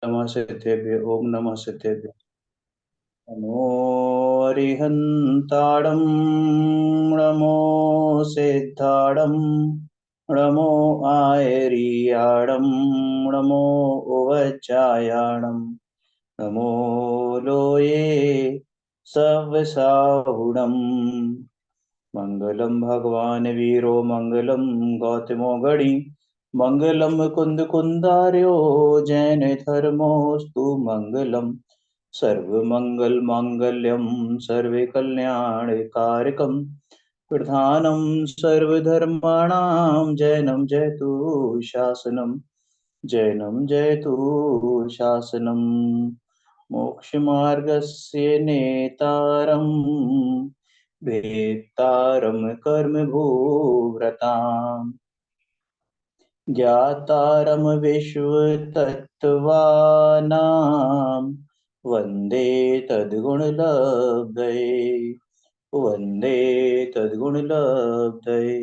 नमः सिद्धेभ्य ओम नमः सिद्धेभ्य। नमो अरिहन्ताणं नमो सिद्धाणं नमो आयर्याणं नमो उवज्जायाणं नमो लोये सवसाहुणम्। मंगलम भगवान वीरो मंगलम गौतमो गणी मंगलम कुंद कुंदार्यो जैन धर्मोस्तु मंगलम सर्वमंगल मांगल्यम सर्वे कल्याण कारकम प्रधानम सर्वधर्माणां जैनम जयतु शासनम जैनम जयतु शासनम मोक्षमार्गस्य नेतारम् वेत्तारं कर्मभूव्रताम् ज्ञातारं विश्वतत्त्वानां वन्दे तद्गुणलब्धये वन्दे तद्गुणलब्धये।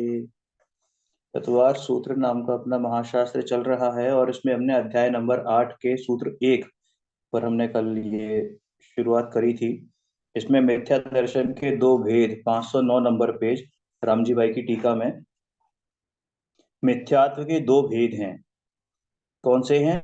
तत्वार सूत्र नाम का अपना महाशास्त्र चल रहा है और इसमें हमने अध्याय नंबर 8 के सूत्र 1 पर हमने कल ये शुरुआत करी थी। इसमें मिथ्या दर्शन के दो भेद 509 नंबर पेज रामजी भाई की टीका में मिथ्यात्व के दो भेद हैं। कौन से हैं?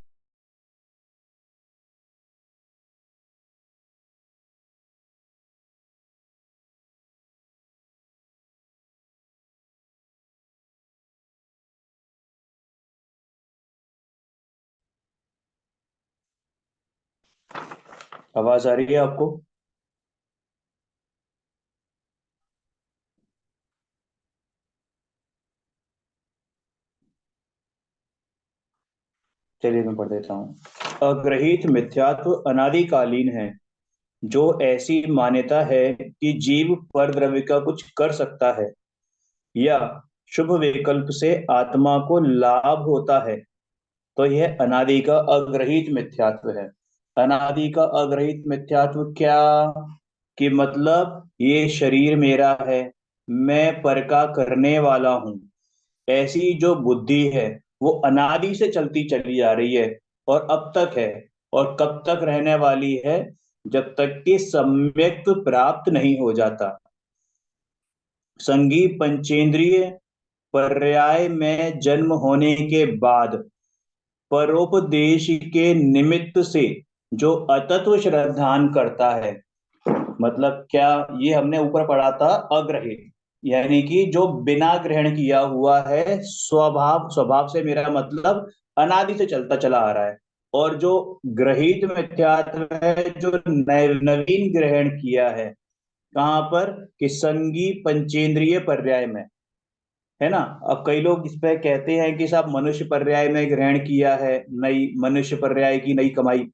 आवाज आ रही है आपको? चलिए मैं पढ़ देता हूँ। अग्रहित मिथ्यात्व अनादिकालीन है। जो ऐसी मान्यता है कि जीव पर द्रव्य का कुछ कर सकता है या शुभ विकल्प से आत्मा को लाभ होता है, तो यह अनादि का अग्रहित मिथ्यात्व है। अनादि का अग्रहित मिथ्यात्व क्या? कि मतलब ये शरीर मेरा है, मैं पर का करने वाला हूं, ऐसी जो बुद्धि है वो अनादि से चलती चली जा रही है और अब तक है और कब तक रहने वाली है? जब तक कि सम्यक प्राप्त नहीं हो जाता। संगी पंचेंद्रिय पर्याय में जन्म होने के बाद परोपदेश के निमित्त से जो अतत्व श्रद्धान करता है, मतलब क्या? ये हमने ऊपर पढ़ा था अग्रहित, यानी कि जो बिना ग्रहण किया हुआ है, स्वभाव स्वभाव से मेरा मतलब अनादि से चलता चला आ रहा है। और जो ग्रहित मिथ्यात्व है, जो नवीन ग्रहण किया है, कहाँ पर? कि संगी पंचेंद्रिय पर्याय में, है ना। अब कई लोग इस पे कहते हैं कि साहब मनुष्य पर्याय में ग्रहण किया है, नई मनुष्य पर्याय की नई कमाई।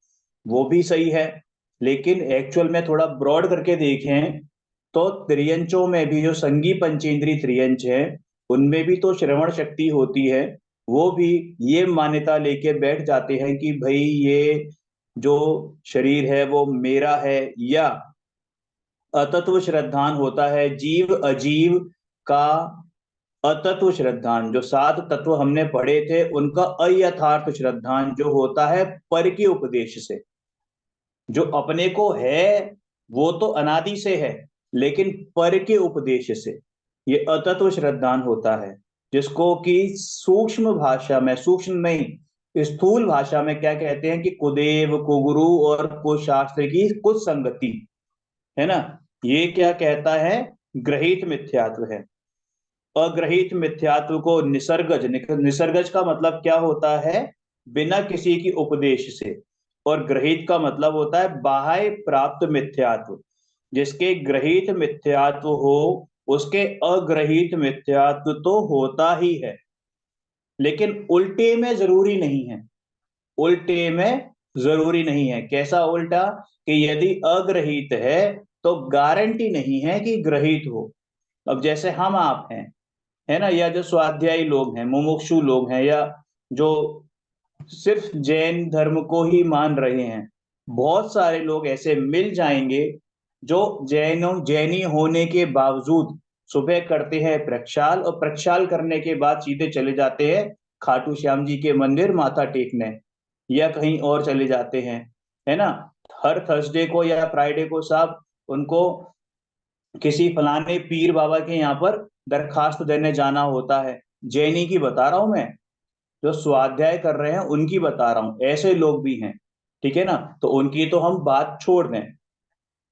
वो भी सही है, लेकिन एक्चुअल में थोड़ा ब्रॉड करके देखें तो त्रियंचों में भी जो संगी पंचेंद्री त्रियंच है, उनमें भी तो श्रवण शक्ति होती है। वो भी ये मान्यता लेके बैठ जाते हैं कि भाई ये जो शरीर है वो मेरा है, या अतत्व श्रद्धान होता है जीव अजीव का। अतत्व श्रद्धान, जो सात तत्व हमने पढ़े थे उनका अयथार्थ श्रद्धान जो होता है पर के उपदेश से। जो अपने को है वो तो अनादि से है, लेकिन पर के उपदेश से ये अतत्व श्रद्धान होता है। जिसको कि सूक्ष्म भाषा में, सूक्ष्म नहीं स्थूल भाषा में क्या कहते हैं? कि कुदेव कुगुरु और कुशास्त्र की कुछ संगति, है ना। ये क्या कहता है? ग्रहित मिथ्यात्व है। अग्रहित मिथ्यात्व को निसर्गज, निसर्गज का मतलब क्या होता है? बिना किसी की उपदेश से। और ग्रहित का मतलब होता है बाह्य प्राप्त मिथ्यात्व। जिसके ग्रहित मिथ्यात्व हो उसके अग्रहित मिथ्यात्व तो होता ही है, लेकिन उल्टे में जरूरी नहीं है। उल्टे में जरूरी नहीं है। कैसा उल्टा? कि यदि अग्रहित है तो गारंटी नहीं है कि ग्रहित हो। अब जैसे हम आप हैं, है ना, या जो स्वाध्यायी लोग हैं, मुमुक्षु लोग हैं, या जो सिर्फ जैन धर्म को ही मान रहे हैं, बहुत सारे लोग ऐसे मिल जाएंगे जो जैनी होने के बावजूद सुबह करते हैं प्रक्षाल, और प्रक्षाल करने के बाद सीधे चले जाते हैं खाटू श्याम जी के मंदिर माथा टेकने। या कहीं और चले जाते हैं, है ना। हर थर्सडे को या फ्राइडे को साहब उनको किसी फलाने पीर बाबा के यहाँ पर दरखास्त देने जाना होता है। जैनी की बता रहा हूं मैं, जो स्वाध्याय कर रहे हैं उनकी बता रहा हूं, ऐसे लोग भी हैं। ठीक है ना। तो उनकी तो हम बात छोड़ दें,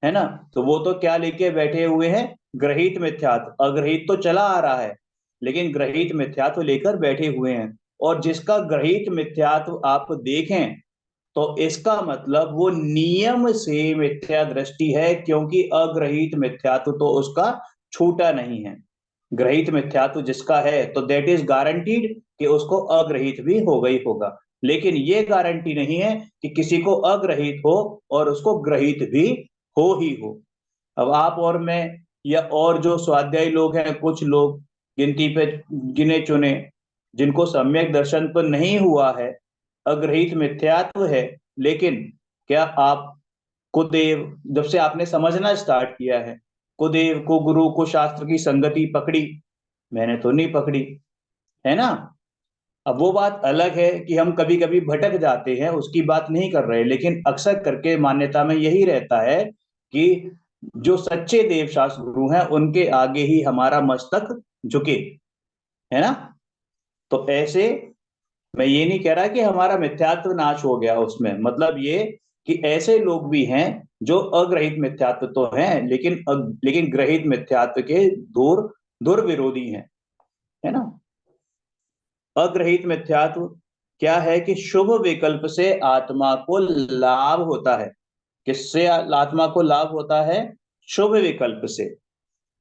है ना। तो वो तो क्या लेके बैठे हुए हैं, ग्रहित मिथ्यात्व। अग्रहित तो चला आ रहा है, लेकिन ग्रहित मिथ्यात्व लेकर बैठे हुए हैं। और जिसका ग्रहित मिथ्यात्व आप देखें, तो इसका मतलब वो नियम से मिथ्या दृष्टि है, क्योंकि अग्रहित मिथ्यात्व तो उसका छूटा नहीं है। ग्रहित मिथ्यात्व जिसका है तो दैट इज गारंटीड कि उसको अग्रहित भी होगा ही होगा। लेकिन ये गारंटी नहीं है कि किसी को अग्रहित हो और उसको ग्रहित भी हो ही हो। अब आप और मैं या और जो स्वाध्यायी लोग हैं, कुछ लोग गिनती पे गिने चुने, जिनको सम्यक दर्शन तो नहीं हुआ है, अग्रहित मिथ्यात्व है, लेकिन क्या आप कुदेव, जब से आपने समझना स्टार्ट किया है, कुदेव को गुरु को शास्त्र की संगति पकड़ी, मैंने तो नहीं पकड़ी, है ना। अब वो बात अलग है कि हम कभी कभी भटक जाते हैं, उसकी बात नहीं कर रहे, लेकिन अक्सर करके मान्यता में यही रहता है कि जो सच्चे देव शास्त्र गुरु हैं उनके आगे ही हमारा मस्तक झुके, है ना। तो ऐसे मैं ये नहीं कह रहा कि हमारा मिथ्यात्व नाश हो गया, उसमें मतलब ये कि ऐसे लोग भी हैं जो अग्रहित मिथ्यात्व तो हैं, लेकिन ग्रहित मिथ्यात्व के दूर दुर्विरोधी हैं, है ना। अग्रहित मिथ्यात्व क्या है कि शुभ विकल्प से आत्मा को लाभ होता है। किससे आत्मा को लाभ होता है? शुभ विकल्प से।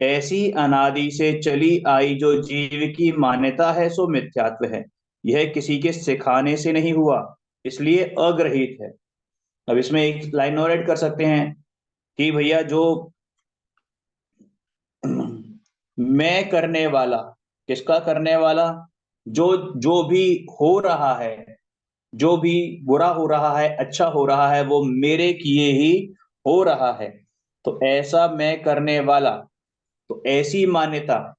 ऐसी अनादि से चली आई जो जीव की मान्यता है सो मिथ्यात्व है। यह किसी के सिखाने से नहीं हुआ, इसलिए अग्रहित है। अब इसमें एक लाइन और ऐड कर सकते हैं कि भैया जो मैं करने वाला, किसका करने वाला? जो जो भी हो रहा है, जो भी बुरा हो रहा है अच्छा हो रहा है, वो मेरे किए ही हो रहा है। तो ऐसा मैं करने वाला, तो ऐसी मान्यता,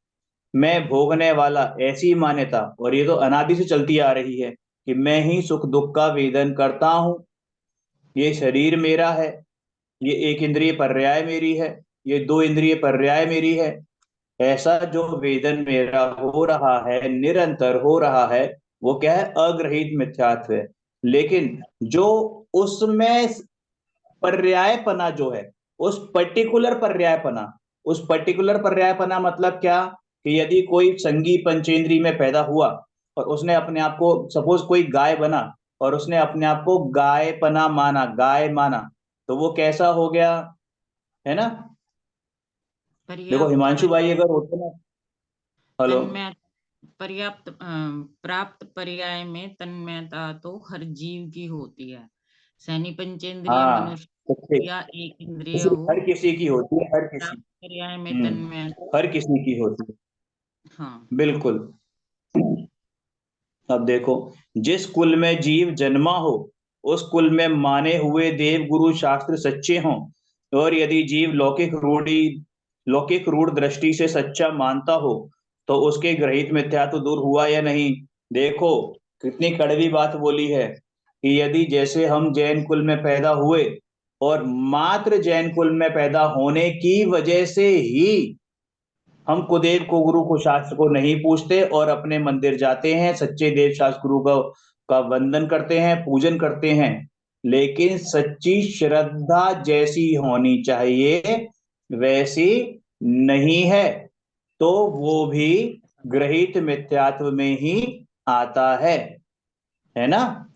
मैं भोगने वाला, ऐसी मान्यता, और ये तो अनादि से चलती आ रही है कि मैं ही सुख दुख का वेदन करता हूं, ये शरीर मेरा है, ये एक इंद्रिय पर्याय मेरी है, ये दो इंद्रिय पर्याय मेरी है। ऐसा जो वेदन मेरा हो रहा है, निरंतर हो रहा है, वो क्या है? अग्रहित मिथ्यात्व है। लेकिन जो उसमें पर्यायपना जो है, उस पर्टिकुलर पर्यायपना, उस पर्टिकुलर पर्यायपना मतलब क्या? कि यदि कोई संगी पंचेंद्री में पैदा हुआ और उसने अपने आप को, सपोज कोई गाय बना और उसने अपने आप को गायपना माना, गाय माना, तो वो कैसा हो गया, है ना। देखो पर्याप्त हिमांशु भाई अगर होते ना। हेलो। तन्मय पर्याप्त प्राप्त पर्याय में तन्मयता तो हर जीव की होती है। सैनी पंचेंद्रिय हाँ, मनुष्य या एक इंद्रिय हो, हर किसी की होती है, हर किसी। प्राप्त पर्याय में हम्म। तन्मयता। हर किसी की होती है, हाँ। बिल्कुल। अब देखो, जिस कुल में जीव जन्मा हो, उस कुल में माने हुए देव गुरु शास्त्र सच्चे हों, और यदि जीव लौकिक रूढ़ दृष्टि से सच्चा मानता हो, तो उसके ग्रहित मिथ्या तो दूर हुआ या नहीं। देखो कितनी कड़वी बात बोली है कि यदि जैसे हम जैन कुल में पैदा हुए, और मात्र जैन कुल में पैदा होने की वजह से ही हम कुदेव को गुरु को शास्त्र को नहीं पूछते और अपने मंदिर जाते हैं, सच्चे देव शास्त्र गुरु का वंदन करते हैं, पूजन करते हैं। लेकिन सच्ची श्रद्धा जैसी होनी चाहिए वैसी नहीं है, तो वो भी ग्रहित मिथ्यात्व में ही आता है ना।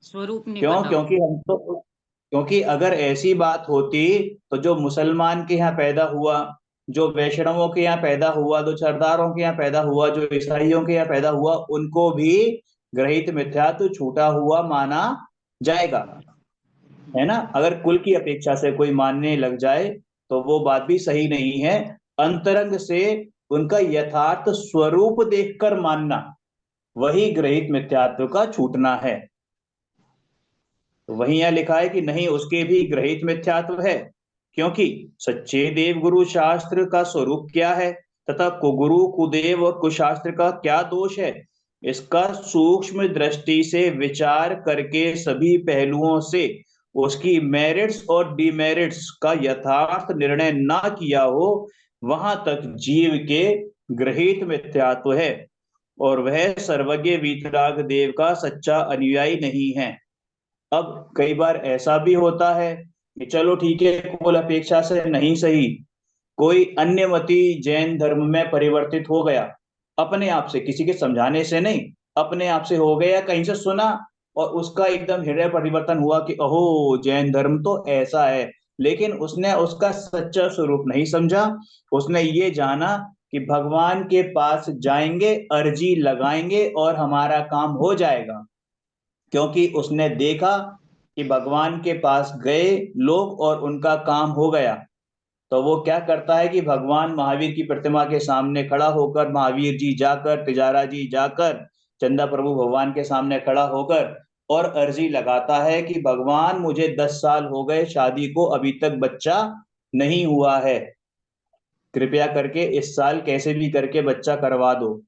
स्वरूप नहीं क्यों? पता क्योंकि होता। हम तो, क्योंकि अगर ऐसी बात होती तो जो मुसलमान के यहाँ पैदा हुआ, जो वैष्णवों के यहाँ पैदा हुआ, जो सरदारों के यहाँ पैदा हुआ, जो ईसाइयों के यहाँ पैदा हुआ, उनको भी ग्रहित मिथ्यात्व छूटा हुआ माना जाएगा, है ना। अगर कुल की अपेक्षा से कोई मानने लग जाए तो वो बात भी सही नहीं है। अंतरंग से उनका यथार्थ स्वरूप देखकर मानना, वही ग्रहित मिथ्यात्व का छूटना है। तो वही यह लिखा है कि नहीं, उसके भी ग्रहित मिथ्यात्व है, क्योंकि सच्चे देव गुरु शास्त्र का स्वरूप क्या है, तथा कुगुरु कुदेव और कुशास्त्र का क्या दोष है। इसका सूक्ष्म दृष्टि से विचार करके सभी पहलुओं से उसकी मेरिट्स और डिमेरिट्स का यथार्थ निर्णय ना किया हो, वहां तक जीव के गृहीत मिथ्यात्व है और वह सर्वज्ञ वीतराग देव का सच्चा अनुयायी नहीं है। अब कई बार ऐसा भी होता है कि चलो ठीक है, कुल अपेक्षा से नहीं सही, कोई अन्य मती जैन धर्म में परिवर्तित हो गया, अपने आप से, किसी के समझाने से नहीं, अपने आप से हो गया, कहीं से सुना और उसका एकदम हृदय परिवर्तन हुआ कि ओहो जैन धर्म तो ऐसा है। लेकिन उसने उसका सच्चा स्वरूप नहीं समझा। उसने ये जाना कि भगवान के पास जाएंगे, अर्जी लगाएंगे और हमारा काम हो जाएगा, क्योंकि उसने देखा कि भगवान के पास गए लोग और उनका काम हो गया। तो वो क्या करता है कि भगवान महावीर की प्रतिमा के सामने खड़ा होकर, महावीर जी जाकर, तिजारा जी जाकर, चंदा प्रभु भगवान के सामने खड़ा होकर और अर्जी लगाता है कि भगवान मुझे 10 साल हो गए शादी को, अभी तक बच्चा नहीं हुआ है, कृपया करके इस साल कैसे भी करके बच्चा करवा दो।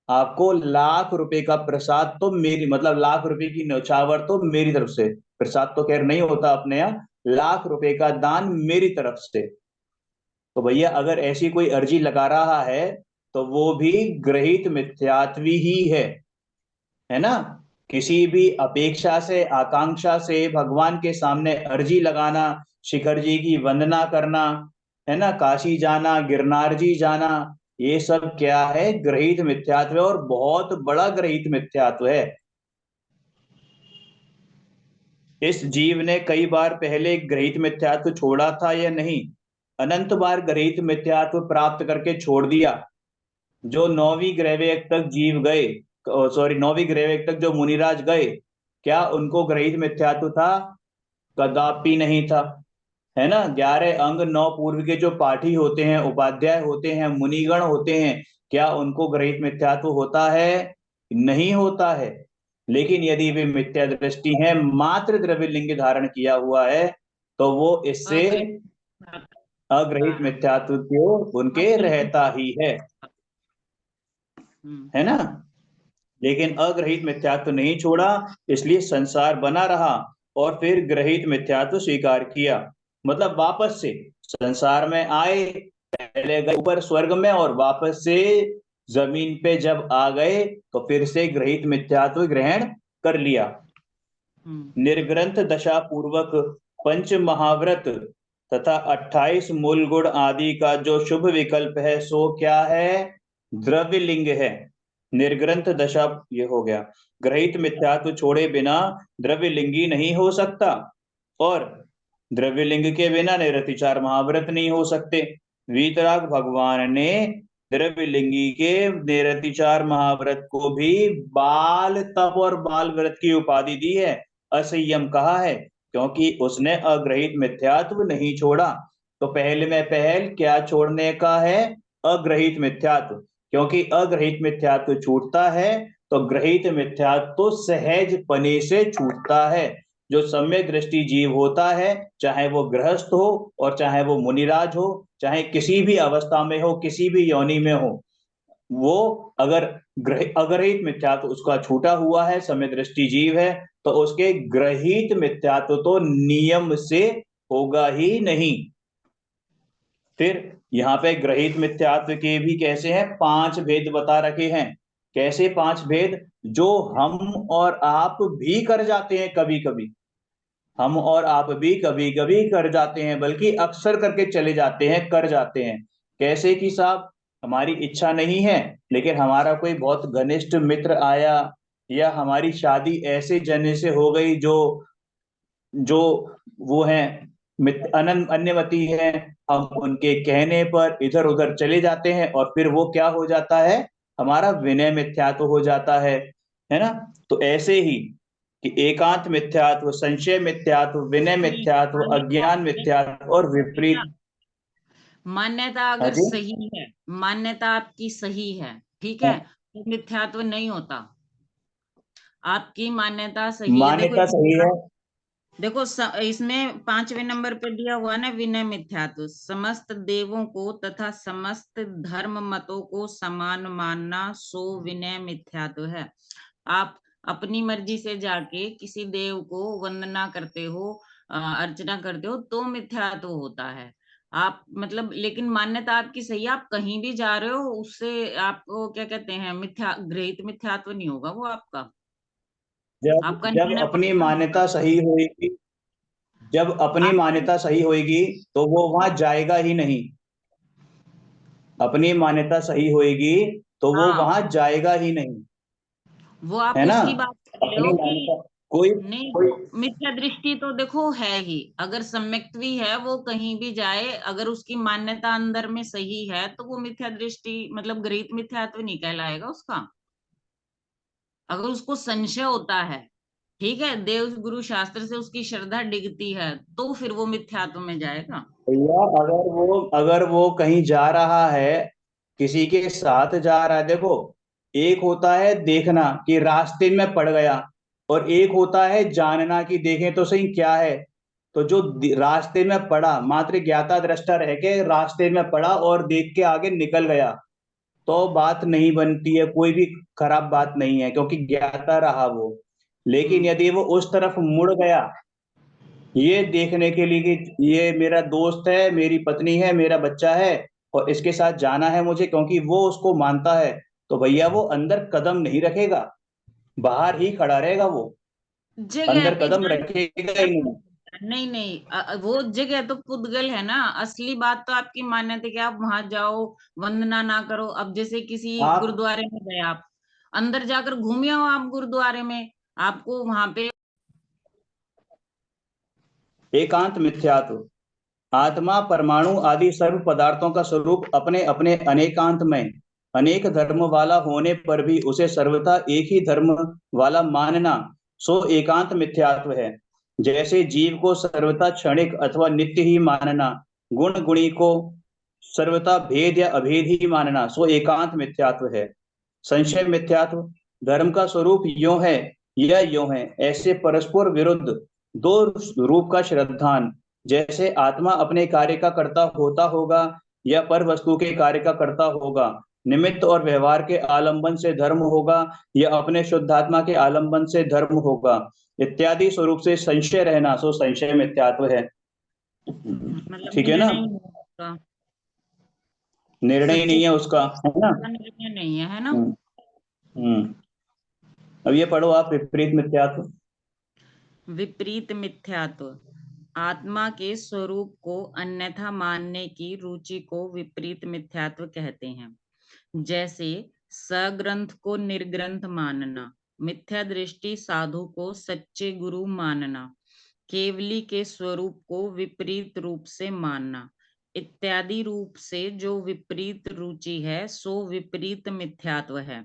आपको ₹1,00,000 का प्रसाद तो मेरी, मतलब ₹1,00,000 की न्यौछावर तो मेरी तरफ से, प्रसाद तो खैर नहीं होता अपने यहाँ, ₹1,00,000 का दान मेरी तरफ से। तो भैया अगर ऐसी कोई अर्जी लगा रहा है तो वो भी ग्रहित मिथ्यात्वी ही है ना। किसी भी अपेक्षा से, आकांक्षा से भगवान के सामने अर्जी लगाना, शिखर जी की वंदना करना, है ना, काशी जाना, गिरनार जी जाना, ये सब क्या है, ग्रहित मिथ्यात्व है और बहुत बड़ा ग्रहित मिथ्यात्व है। इस जीव ने कई बार पहले ग्रहित मिथ्यात्व छोड़ा था या नहीं? अनंत बार ग्रहित मिथ्यात्व प्राप्त करके छोड़ दिया। जो 9वीं ग्रहवेग तक जीव गए, सॉरी 9वीं ग्रहवेग तक जो मुनिराज गए, क्या उनको ग्रहित मिथ्यात्व था? कदापि नहीं था। है ना, 11 अंग 9 पूर्व के जो पाठी होते हैं, उपाध्याय होते हैं, मुनिगण होते हैं, क्या उनको ग्रहित मिथ्यात्व होता है? नहीं होता है। लेकिन यदि वे मिथ्या दृष्टि है, मात्र द्रव्य लिंग धारण किया हुआ है, तो वो इससे अग्रहित अग्रहित हाँ, मिथ्यात्व को उनके बिल्कुल। रहता ही हम्म। है ना। लेकिन अग्रहित मिथ्यात्व नहीं छोड़ा, इसलिए संसार बना रहा और फिर ग्रहित मिथ्यात्व स्वीकार किया। मतलब वापस से संसार में आए, पहले गए ऊपर स्वर्ग में और वापस से जमीन पे जब आ गए तो फिर से ग्रहित मिथ्यात्व ग्रहण कर लिया। हम्म। निर्ग्रंथ दशा पूर्वक पंच महाव्रत तथा 28 मूल गुण आदि का जो शुभ विकल्प है सो क्या है? द्रव्य लिंग है। निर्ग्रंथ दशा, ये हो गया, ग्रहित मिथ्यात्व छोड़े बिना द्रव्य लिंगी नहीं हो सकता और द्रव्य लिंग के बिना निरतिचार महाव्रत नहीं हो सकते। वीतराग भगवान ने द्रव्य लिंगी के निरतिचार महाव्रत को भी बाल तप और बाल व्रत की उपाधि दी है, असंयम कहा है, क्योंकि उसने अग्रहित मिथ्यात्व नहीं छोड़ा। तो पहले में पहल क्या छोड़ने का है? अग्रहित मिथ्यात्व। क्योंकि अग्रहित मिथ्यात्व छूटता है तो ग्रहित मिथ्यात्व तो सहज पने से छूटता है। जो सम्यक दृष्टि जीव होता है, चाहे वो गृहस्थ हो और चाहे वो मुनिराज हो, चाहे किसी भी अवस्था में हो, किसी भी योनि में हो, वो अगर अग्रहित मिथ्यात्व उसका छूटा हुआ है, समय दृष्टि जीव है, तो उसके ग्रहित मिथ्यात्व तो नियम से होगा ही नहीं। फिर यहाँ पे ग्रहित मिथ्यात्व के भी कैसे हैं, 5 भेद बता रखे हैं। कैसे 5 भेद? जो हम और आप भी कर जाते हैं कभी कभी, हम और आप भी कभी कभी कर जाते हैं, बल्कि अक्सर करके चले जाते हैं, कर जाते हैं। कैसे कि साहब, हमारी इच्छा नहीं है लेकिन हमारा कोई बहुत घनिष्ठ मित्र आया, या हमारी शादी ऐसे जने से हो गई जो जो वो हैं अनन अन्यमति हैं, हम उनके कहने पर इधर उधर चले जाते हैं और फिर वो क्या हो जाता है, हमारा विनय मिथ्यात्व हो जाता है ना। तो ऐसे ही कि एकांत मिथ्यात्व, संशय मिथ्यात्व, विनय नहीं, मिथ्यात्व, मान्यता अज्ञान मिथ्यात्व और भैया, विपरीत। मान्यता हाँ अगर जी। सही है, मान्यता आपकी सही है, ठीक है, तो मिथ्यात्व नहीं होता। आपकी मान्यता सही है, देखो मान्यता सही है। देखो इसमें 5वें नंबर पे दिया हुआ है ना, विनय मिथ्यात्व। समस्त देवों को तथा समस्त धर्म मतों को समान मानना सो विनय मिथ्यात्व है। आप अपनी मर्जी से जाके किसी देव को वंदना करते हो, अर्चना करते हो, तो मिथ्यात्व होता है। आप मतलब, लेकिन मान्यता आपकी सही है, आप कहीं भी जा रहे हो, उससे आपको क्या कहते हैं, मिथ्या गृहीत मिथ्यात्व नहीं होगा वो आपका। जब आपका जब निर्णय अपनी पक्का मान्यता होगा। सही होगी, जब अपनी आप मान्यता सही होगी तो वो वहां जाएगा ही नहीं। अपनी मान्यता सही होगी तो वो हाँ, वहां जाएगा ही नहीं। वो आप है ना? उसकी बात कर रहे अपनी हो कि मान्यता कोई नहीं, कोई वो मिथ्या दृष्टि तो देखो है ही। अगर सम्यक्त भी है, वो कहीं भी जाए, अगर उसकी मान्यता अंदर में सही है, तो वो मिथ्या दृष्टि मतलब गृहीत मिथ्यात्व नहीं कहलाएगा उसका। अगर उसको संशय होता है, ठीक है, देव गुरु शास्त्र से उसकी श्रद्धा डिगती है, तो फिर वो मिथ्यात्व में जाएगा। भैया, अगर वो कहीं जा रहा है, किसी के साथ जा रहा है, देखो, एक होता है देखना कि रास्ते में पड़ गया, और एक होता है जानना कि देखें तो सही क्या है। तो जो रास्ते में पड़ा, मात्र ज्ञाता दृष्टा रह के रास्ते में पड़ा और देख के आगे निकल गया, तो बात नहीं बनती है, कोई भी खराब बात नहीं है, क्योंकि ज्ञाता रहा वो। लेकिन हम्म। यदि वो उस तरफ मुड़ गया, ये देखने के लिए कि ये मेरा दोस्त है, मेरी पत्नी है, मेरा बच्चा है, और इसके साथ जाना है मुझे, क्योंकि वो उसको मानता है, तो भैया वो अंदर कदम नहीं रखेगा, बाहर ही खड़ा रहेगा वो। जगह अंदर पे कदम जाने रखेगा क्या ही नहीं। पूछता है? नहीं नहीं, वो जगह तो पुद्गल है ना। असली बात तो आपकी मान्यता है कि आप वहां जाओ, वंदना ना करो। अब जैसे किसी आप गुरुद्वारे में गए, आप अंदर जाकर घूमिए हो, आप गुरुद्वारे में, आपको वहां पे एकांत मिथ्यात्व। आत्मा, परमाणु आदि सर्व पदार्थों का स्वरूप अपने अपने अनेकांत में अनेक धर्म वाला होने पर भी उसे सर्वथा एक ही धर्म वाला मानना, सो एकांत मिथ्यात्व है। जैसे जीव को सर्वथा क्षणिक अथवा नित्य ही मानना, गुण गुणी को सर्वथा भेद या अभेद ही मानना, सो एकांत मिथ्यात्व है। संशय मिथ्यात्व। धर्म का स्वरूप यो है, यह यो है, ऐसे परस्पर विरुद्ध दो रूप का श्रद्धान, जैसे आत्मा अपने कार्य का कर्ता होता होगा या पर वस्तु के कार्य का कर्ता होगा, निमित्त और व्यवहार के आलंबन से धर्म होगा या अपने शुद्धात्मा के आलंबन से धर्म होगा, इत्यादि स्वरूप से संशय रहना, सो संशय मिथ्यात्व है। मतलब ठीक है ना? निर्णय नहीं है उसका, निर्णय सच्चे नहीं है उसका, है ना? का निर्णय नहीं है, है ना। हम्म। हम्म। अब ये पढ़ो आप, विपरीत मिथ्यात्व। विपरीत मिथ्यात्व। आत्मा के स्वरूप को अन्यथा मानने की रुचि को विपरीत मिथ्यात्व कहते हैं। जैसे सग्रंथ को निर्ग्रंथ मानना, मिथ्या दृष्टि साधु को सच्चे गुरु मानना, केवली के स्वरूप को विपरीत रूप से मानना, इत्यादि रूप से जो विपरीत रुचि है, सो विपरीत मिथ्यात्व है।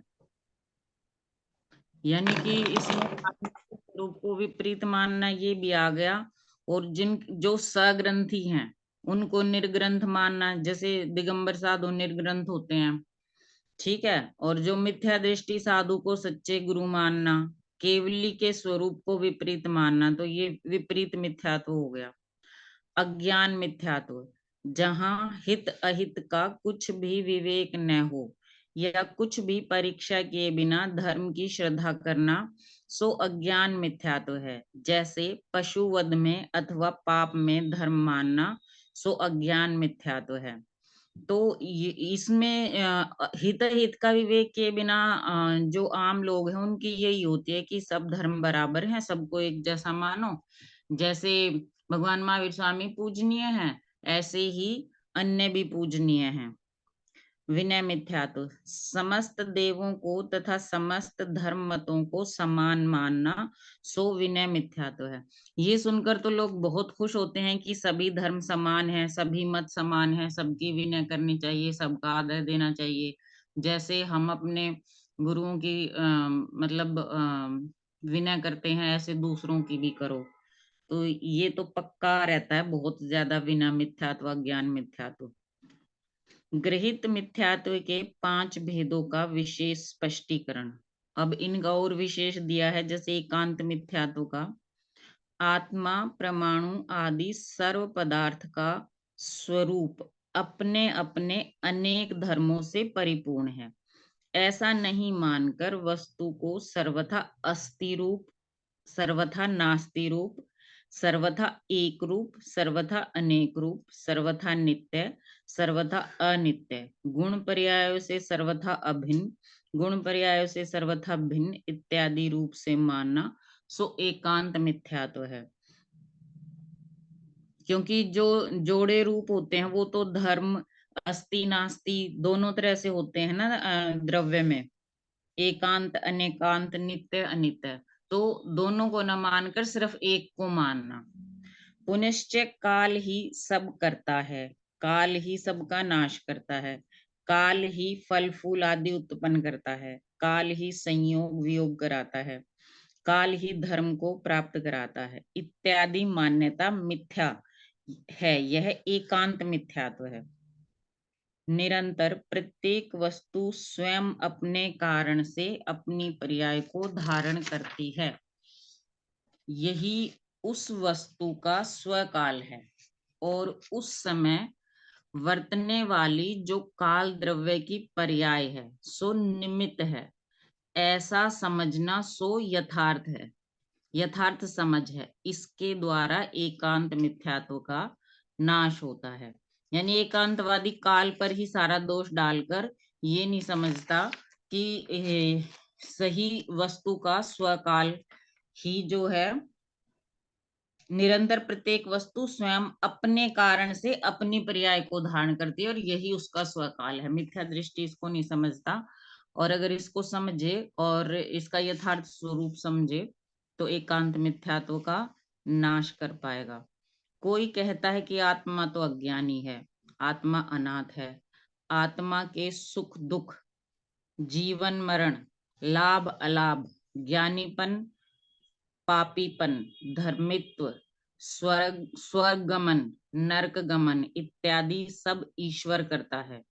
यानी कि इसमें आत्मा के स्वरूप को विपरीत मानना ये भी आ गया। और जिन जो सग्रंथी हैं, उनको निर्ग्रंथ मानना, जैसे दिगंबर साधु निर्ग्रंथ होते हैं, ठीक है। और जो मिथ्या दृष्टि साधु को सच्चे गुरु मानना, केवली के स्वरूप को विपरीत मानना, तो ये विपरीत मिथ्यात्व हो गया। अज्ञान मिथ्यात्व। जहां हित अहित का कुछ भी विवेक न हो, या कुछ भी परीक्षा किए बिना धर्म की श्रद्धा करना, सो अज्ञान मिथ्यात्व है। जैसे पशु वध में अथवा पाप में धर्म मानना, सो अज्ञान मिथ्यात्व है। तो ये इसमें हित हित का विवेक के बिना जो आम लोग हैं, उनकी यही होती है कि सब धर्म बराबर हैं, सबको एक जैसा मानो। जैसे भगवान महावीर स्वामी पूजनीय हैं, ऐसे ही अन्य भी पूजनीय हैं। विनय मिथ्यात्व। समस्त देवों को तथा समस्त धर्म मतों को समान मानना, सो विनय मिथ्यात्व है। ये सुनकर तो लोग बहुत खुश होते हैं कि सभी धर्म समान है, सभी मत समान है, सबकी विनय करनी चाहिए, सबका आदर देना चाहिए। जैसे हम अपने गुरुओं की मतलब विनय करते हैं, ऐसे दूसरों की भी करो। तो ये तो पक्का रहता है बहुत ज्यादा विनय मिथ्यात्व, ज्ञान मिथ्यात्व। गृहीत मिथ्यात्व के 5 भेदों का विशेष स्पष्टीकरण। अब इनका और विशेष दिया है, जैसे एकांत मिथ्यात्व का। आत्मा परमाणु आदि सर्व पदार्थ का स्वरूप अपने अपने अनेक धर्मों से परिपूर्ण है। ऐसा नहीं मानकर वस्तु को सर्वथा अस्ति रूप, सर्वथा नास्ति रूप, सर्वथा एक रूप, सर्वथा अनेक रूप, सर्वथा नित्य, सर्वथा अनित्य, गुण पर्यायों से सर्वथा अभिन्न, गुण पर्यायों से सर्वथा भिन्न इत्यादि रूप से मानना सो एकांत मिथ्यात्व है। क्योंकि जो जोड़े रूप होते हैं वो तो धर्म अस्ति नास्ति दोनों तरह से होते हैं ना, द्रव्य में एकांत अनेकांत नित्य अनित्य, तो दोनों को न मानकर सिर्फ एक को मानना। पुनश्च काल ही सब करता है, काल ही सबका नाश करता है, काल ही फल फूल आदि उत्पन्न करता है, काल ही संयोग वियोग कराता है, काल ही धर्म को प्राप्त कराता है इत्यादि मान्यता मिथ्या है। यह एकांत मिथ्यात्व है। निरंतर प्रत्येक वस्तु स्वयं अपने कारण से अपनी पर्याय को धारण करती है। यही उस वस्तु का स्वकाल है और उस समय वर्तने वाली जो काल द्रव्य की पर्याय है सो निमित्त है। ऐसा समझना सो यथार्थ है, यथार्थ समझ है। इसके द्वारा एकांत मिथ्यात्व का नाश होता है। यानी एकांतवादी काल पर ही सारा दोष डालकर ये नहीं समझता कि सही वस्तु का स्वकाल ही जो है, निरंतर प्रत्येक वस्तु स्वयं अपने कारण से अपनी पर्याय को धारण करती है और यही उसका स्वकाल है। मिथ्या दृष्टि इसको नहीं समझता, और अगर इसको समझे और इसका यथार्थ स्वरूप समझे तो एकांत मिथ्यात्व का नाश कर पाएगा। कोई कहता है कि आत्मा तो अज्ञानी है, आत्मा अनाथ है, आत्मा के सुख दुख, जीवन मरण, लाभ अलाभ, ज्ञानीपन पापीपन, धर्मित्व, स्वर्ग गमन, नरक गमन इत्यादि सब ईश्वर करता है।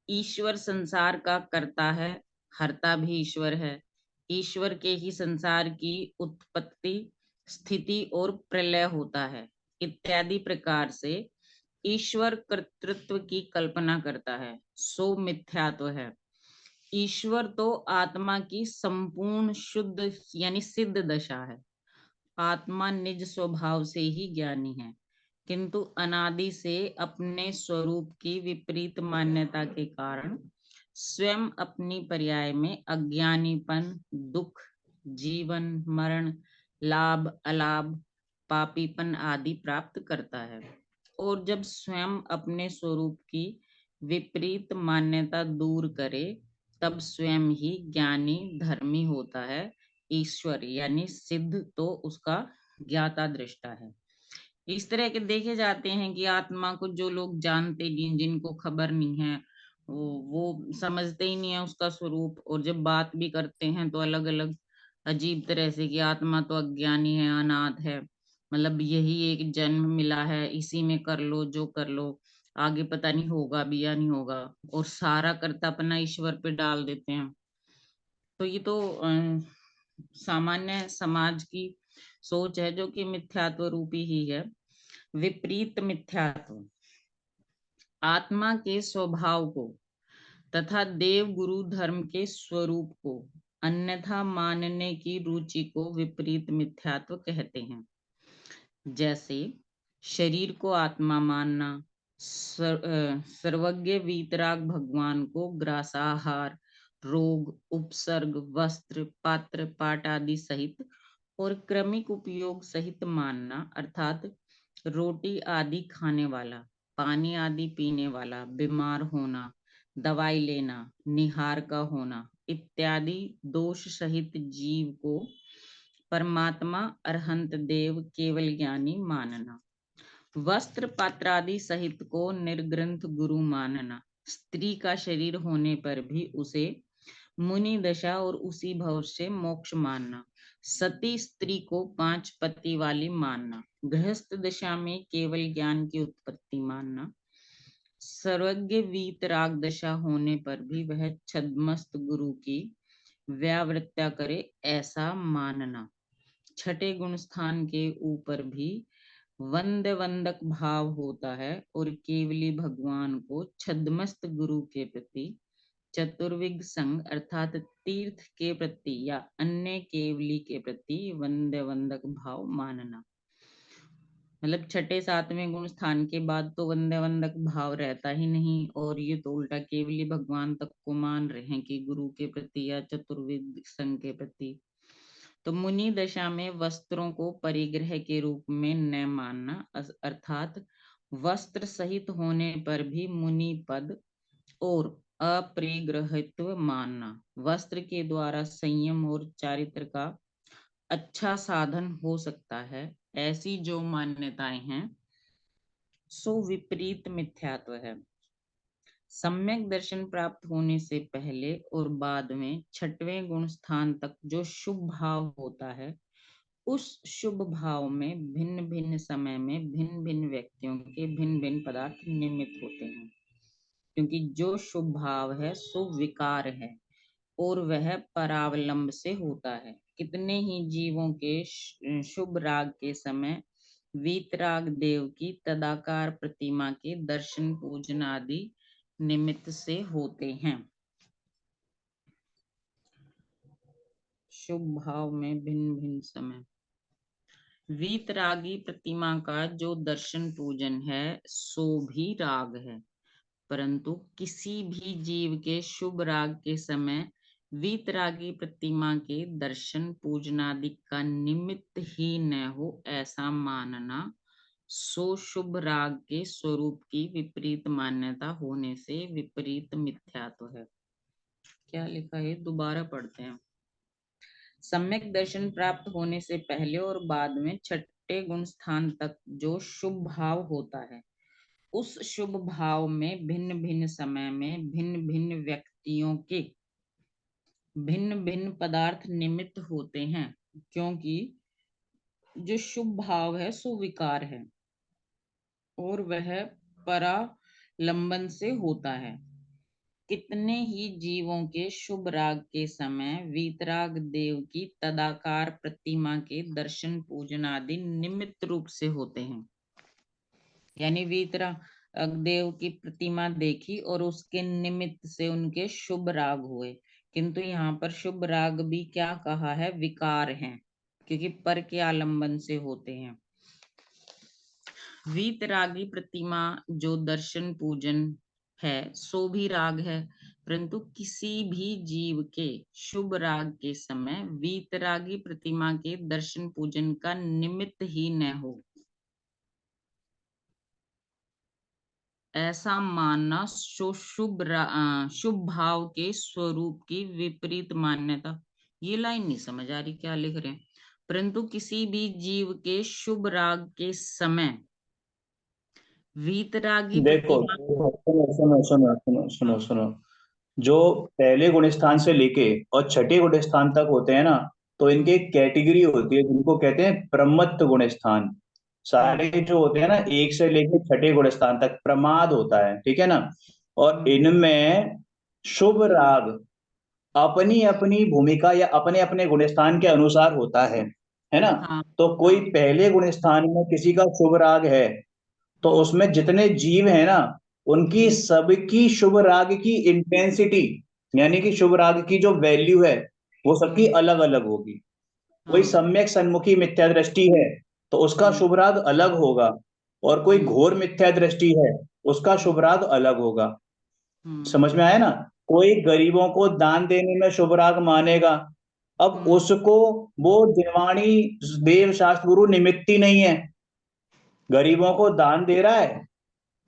ईश्वर संसार का करता है, हरता भी ईश्वर है। ईश्वर के ही संसार की उत्पत्ति स्थिति और प्रलय होता है इत्यादि प्रकार से ईश्वर कर्तृत्व की कल्पना करता है, सो मिथ्यात्व है। ईश्वर तो आत्मा की संपूर्ण शुद्ध यानी सिद्ध दशा है। आत्मा निज स्वभाव से ही ज्ञानी है, किंतु अनादि से अपने स्वरूप की विपरीत मान्यता के कारण स्वयं अपनी पर्याय में अज्ञानीपन, दुख, जीवन मरण, लाभ अलाभ, पापीपन आदि प्राप्त करता है। और जब स्वयं अपने स्वरूप की विपरीत मान्यता दूर करे तब स्वयं ही ज्ञानी धर्मी होता है। ईश्वर यानी सिद्ध तो उसका ज्ञाता दृष्टा है। इस तरह के देखे जाते हैं कि आत्मा को जो लोग जानते नहीं, जिनको खबर नहीं है, वो समझते ही नहीं है उसका स्वरूप, और जब बात भी करते हैं तो अलग अलग अजीब तरह से कि आत्मा तो अज्ञानी है, अनाथ है, मतलब यही एक जन्म मिला है, इसी में कर लो जो कर लो, आगे पता नहीं होगा भी या नहीं होगा, और सारा कर्तव्य ईश्वर पे डाल देते हैं। तो ये तो सामान्य समाज की सोच है जो कि मिथ्यात्व रूपी ही है। विपरीत मिथ्यात्व आत्मा के स्वभाव को तथा देव गुरु धर्म के स्वरूप को अन्यथा मानने की रुचि को विपरीत मिथ्यात्व कहते हैं। जैसे शरीर को आत्मा मानना, सर्वज्ञ वीतराग भगवान को ग्रासाहार, रोग, उपसर्ग, वस्त्र, पात्र, पाट आदि सहित और क्रमिक उपयोग सहित मानना, अर्थात रोटी आदि खाने वाला, पानी आदि पीने वाला, बीमार होना, दवाई लेना, निहार का होना इत्यादि दोष सहित जीव को परमात्मा अरहंत देव केवल ज्ञानी मानना। वस्त्र पात्रादि सहित को निर्ग्रंथ गुरु मानना, स्त्री का शरीर होने पर भी उसे मुनि दशा और उसी भव से मोक्ष मानना, सती स्त्री को 5 पति वाली मानना, गृहस्थ दशा में केवल ज्ञान की उत्पत्ति मानना, सर्वज्ञ वीतराग दशा होने पर भी वह छद्मस्त गुरु की व्यावृत्या करे ऐसा मानना, छठे गुण स्थान के ऊपर भी वंद्य वंदक भाव होता है और केवली भगवान को छद्मस्त गुरु के प्रति चतुर्विग संग अर्थात तीर्थ के प्रति या अन्य केवली के प्रति वंद्य वंदक भाव मानना। मतलब छठे सातवें गुण स्थान के बाद तो वंद्य वंदक भाव रहता ही नहीं, और ये तो उल्टा केवली भगवान तक को मान रहे हैं कि गुरु के प्रति या चतुर्विद संघ के प्रति। तो मुनि दशा में वस्त्रों को परिग्रह के रूप में न मानना, अर्थात वस्त्र सहित होने पर भी मुनि पद और अपरिग्रहित्व मानना। वस्त्र के द्वारा संयम और चारित्र का अच्छा साधन हो सकता है, ऐसी जो मान्यताएं हैं सो विपरीत मिथ्यात्व है। सम्यक दर्शन प्राप्त होने से पहले और बाद में छठवें गुण स्थान तक जो शुभ भाव होता है, उस शुभ भाव में भिन्न भिन्न समय में भिन्न भिन्न व्यक्तियों के भिन्न भिन्न पदार्थ निमित्त होते हैं, क्योंकि जो शुभ भाव है सो विकार है और वह परावलंब से होता है। कितने ही जीवों के शुभ राग के समय वीतराग देव की तदाकार प्रतिमा के दर्शन पूजन आदि निमित्त से होते हैं। शुभ भाव में भिन्न भिन्न समय वीतरागी प्रतिमा का जो दर्शन पूजन है सो भी राग है, परंतु किसी भी जीव के शुभ राग के समय वीतरागी प्रतिमा के दर्शन पूजनादि का निमित्त ही न हो ऐसा मानना सो शुभ राग के स्वरूप की विपरीत मान्यता होने से विपरीत मिथ्यात्व है। क्या लिखा है, दोबारा पढ़ते हैं। सम्यक दर्शन प्राप्त होने से पहले और बाद में छठे गुण स्थान तक जो शुभ भाव होता है, उस शुभ भाव में भिन्न भिन्न समय में भिन्न भिन्न व्यक्तियों के भिन्न भिन्न पदार्थ निमित्त होते हैं, क्योंकि जो शुभ भाव है सो विकार है और वह परालंबन से होता है। कितने ही जीवों के शुभ राग के समय वीतराग देव की तदाकार प्रतिमा के दर्शन पूजन आदि निमित्त रूप से होते हैं। यानी वीतराग देव की प्रतिमा देखी और उसके निमित्त से उनके शुभ राग हुए, किंतु यहाँ पर शुभ राग भी क्या कहा है, विकार हैं, क्योंकि पर के आलंबन से होते हैं। वीतरागी प्रतिमा जो दर्शन पूजन है सो भी राग है, परंतु किसी भी जीव के शुभ राग के समय वीतरागी प्रतिमा के दर्शन पूजन का निमित्त ही न हो ऐसा मानना शुभ भाव के स्वरूप की विपरीत मान्यता। ये लाइन नहीं समझ आ रही क्या लिख रहे हैं। परंतु किसी भी जीव के शुभ राग के समय वीतरागी देखो, प्रतिमा। सुनो सुनो सुनो सुनो सुनो सुनो, जो पहले गुण स्थान से लेके और छठे गुण स्थान तक होते हैं ना, तो इनके एक कैटेगरी होती है जिनको कहते हैं प्रमत्त गुण स्थान। सारे जो होते हैं ना, एक से लेके छठे गुण स्थान तक प्रमाद होता है, ठीक है ना। और इनमें शुभ राग अपनी अपनी भूमिका या अपने अपने गुण स्थान के अनुसार होता है ना। हाँ तो कोई हाँ पहले गुण स्थान में किसी का शुभ राग है, तो उसमें जितने जीव हैं ना, उनकी सबकी शुभ राग की इंटेंसिटी, यानी कि शुभ राग की जो वैल्यू है, वो सबकी अलग अलग होगी। कोई हाँ सम्यक सन्मुखी मिथ्या दृष्टि है तो उसका शुभ राग अलग होगा, और कोई घोर मिथ्या दृष्टि है उसका शुभ राग अलग होगा। समझ में आया ना। कोई गरीबों को दान देने में शुभ राग मानेगा, अब उसको वो दिनवाणी देव शास्त्र गुरु निमित्त ही नहीं है, गरीबों को दान दे रहा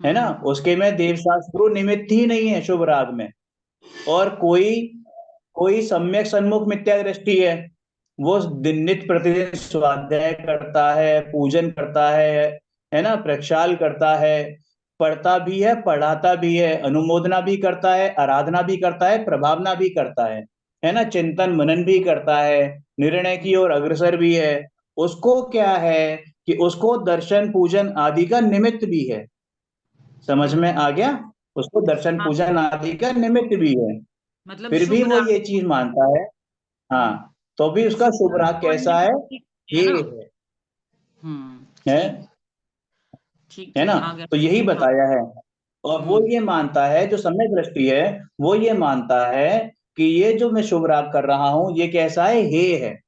है ना, उसके में देवशास्त्र गुरु निमित्त ही नहीं है शुभ राग में। और कोई कोई सम्यक सन्मुख मिथ्या दृष्टि वो दिन नित्य प्रतिदिन स्वाध्याय करता है, पूजन करता है ना, प्रक्षाल करता है, पढ़ता भी है, पढ़ाता भी है, अनुमोदना भी करता है, आराधना भी करता है, प्रभावना भी करता है ना, चिंतन मनन भी करता है, निर्णय की ओर अग्रसर भी है। उसको क्या है कि उसको दर्शन पूजन आदि का निमित्त भी है। समझ में आ गया। उसको दर्शन हाँ, पूजन आदि का निमित्त भी है, मतलब फिर भी शुभ वो राग ये चीज मानता है। हाँ, तो भी उसका शुभ राग कैसा है, है हे ना। है ठीक ठीक है ठीक ना। आ गया। तो यही हाँ। बताया है। और वो हम्म ये मानता है, जो सम्यक दृष्टि है, वो ये मानता है कि ये जो मैं शुभ राग कर रहा हूं ये कैसा है, हे है।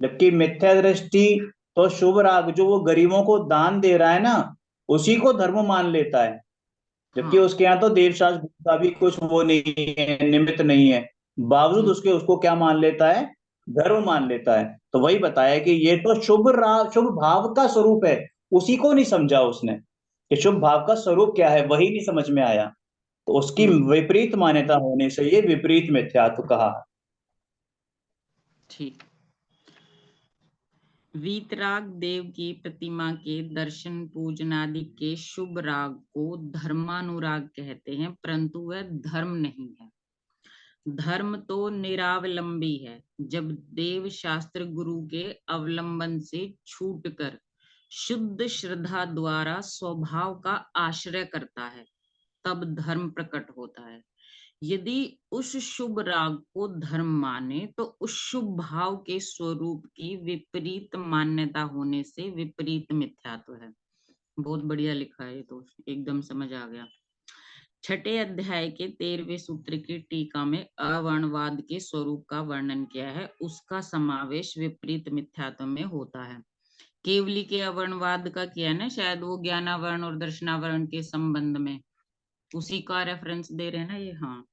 जबकि मिथ्या दृष्टि तो शुभ राग जो वो गरीबों को दान दे रहा है ना, उसी को धर्म मान लेता है। जबकि हाँ। उसके यहाँ तो देवशास्त्र का भी कुछ वो नहीं है, निमित्त नहीं है, बावजूद हम्म उसके उसको क्या मान लेता है, धर्म मान लेता है। तो वही बताया कि ये तो शुभ राग, शुभ भाव का स्वरूप है, उसी को नहीं समझा उसने कि शुभ भाव का स्वरूप क्या है, वही नहीं समझ में आया। तो उसकी हम्म विपरीत मान्यता होने से ये विपरीत मिथ्यात्व कहा। ठीक। वीतराग देव की प्रतिमा के दर्शन पूजन आदि के शुभ राग को धर्मानुराग कहते हैं, परंतु वह धर्म नहीं है। धर्म तो निरावलंबी है। जब देव शास्त्र गुरु के अवलंबन से छूटकर शुद्ध श्रद्धा द्वारा स्वभाव का आश्रय करता है, तब धर्म प्रकट होता है। यदि उस शुभ राग को धर्म माने तो उस शुभ भाव के स्वरूप की विपरीत मान्यता होने से विपरीत मिथ्यात्व है। बहुत बढ़िया लिखा है, तो एकदम समझ आ गया। छठे अध्याय के 13वें सूत्र की टीका में अवर्णवाद के स्वरूप का वर्णन किया है, उसका समावेश विपरीत मिथ्यात्व में होता है। केवली के अवर्णवाद का किया ना, शायद वो ज्ञानावरण और दर्शनावरण के संबंध में, उसी का रेफरेंस दे रहे हैं ना ये। हाँ।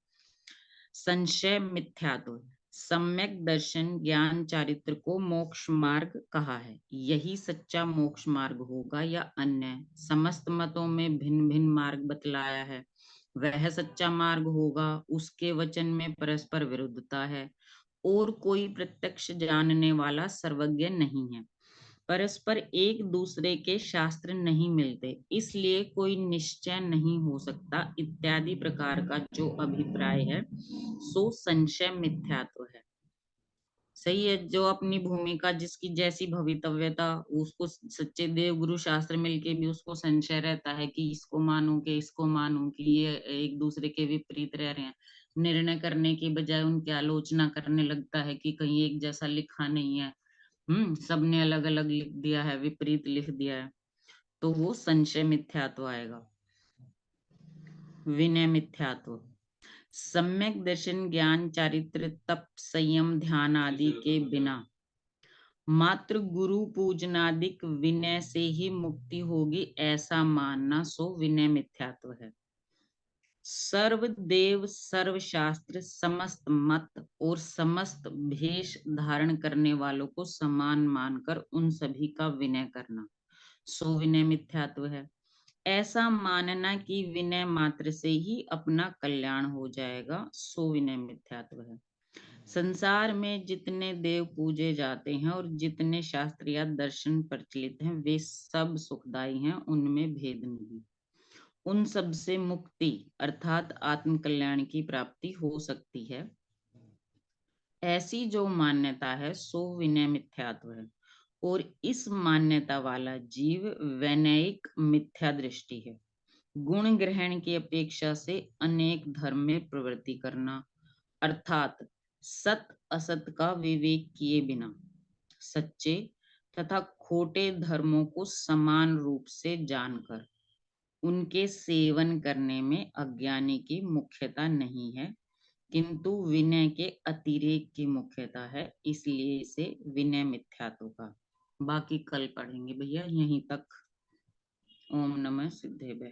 संशय मिथ्यात्व। सम्यक दर्शन ज्ञान चारित्र को मोक्ष मार्ग कहा है। यही सच्चा मोक्ष मार्ग होगा या अन्य समस्त मतों में भिन्न भिन्न मार्ग बतलाया है, वह सच्चा मार्ग होगा। उसके वचन में परस्पर विरुद्धता है, और कोई प्रत्यक्ष जानने वाला सर्वज्ञ नहीं है। परस्पर एक दूसरे के शास्त्र नहीं मिलते, इसलिए कोई निश्चय नहीं हो सकता, इत्यादि प्रकार का जो अभिप्राय है सो संशय मिथ्यात्व है। सही है। जो अपनी भूमिका, जिसकी जैसी भवितव्यता, उसको सच्चे देव गुरु शास्त्र मिलके भी उसको संशय रहता है कि इसको मानूं कि इसको मानूं, कि ये एक दूसरे के विपरीत रह रहे हैं। निर्णय करने की बजाय उनकी आलोचना करने लगता है कि कहीं एक जैसा लिखा नहीं है। सबने अलग अलग लिख दिया है, विपरीत लिख दिया है, तो वो संशय मिथ्यात्व आएगा। विनय मिथ्यात्व। सम्यक दर्शन ज्ञान चारित्र तप संयम ध्यान आदि के बिना मात्र गुरु पूजनादिक विनय से ही मुक्ति होगी, ऐसा मानना सो विनय मिथ्यात्व है। सर्व देव सर्व शास्त्र समस्त मत और समस्त भेष धारण करने वालों को समान मानकर उन सभी का विनय करना सो विनय मिथ्यात्व है। ऐसा मानना कि विनय मात्र से ही अपना कल्याण हो जाएगा सो विनय मिथ्यात्व है। संसार में जितने देव पूजे जाते हैं और जितने शास्त्र या दर्शन प्रचलित हैं वे सब सुखदायी हैं, उनमें भेद नहीं। उन सब से मुक्ति अर्थात आत्म कल्याण की प्राप्ति हो सकती है, ऐसी जो मान्यता है सो विनय मिथ्यात्व है। और इस मान्यता वाला जीव वैनयिक मिथ्या दृष्टि है। गुण ग्रहण की अपेक्षा से अनेक धर्म में प्रवृत्ति करना, अर्थात सत असत का विवेक किए बिना सच्चे तथा खोटे धर्मों को समान रूप से जानकर उनके सेवन करने में अज्ञानी की मुख्यता नहीं है, किंतु विनय के अतिरेक की मुख्यता है, इसलिए इसे विनय मिथ्यात्व का। बाकी कल पढ़ेंगे भैया, यहीं तक। ओम नमः सिद्धेभ्य।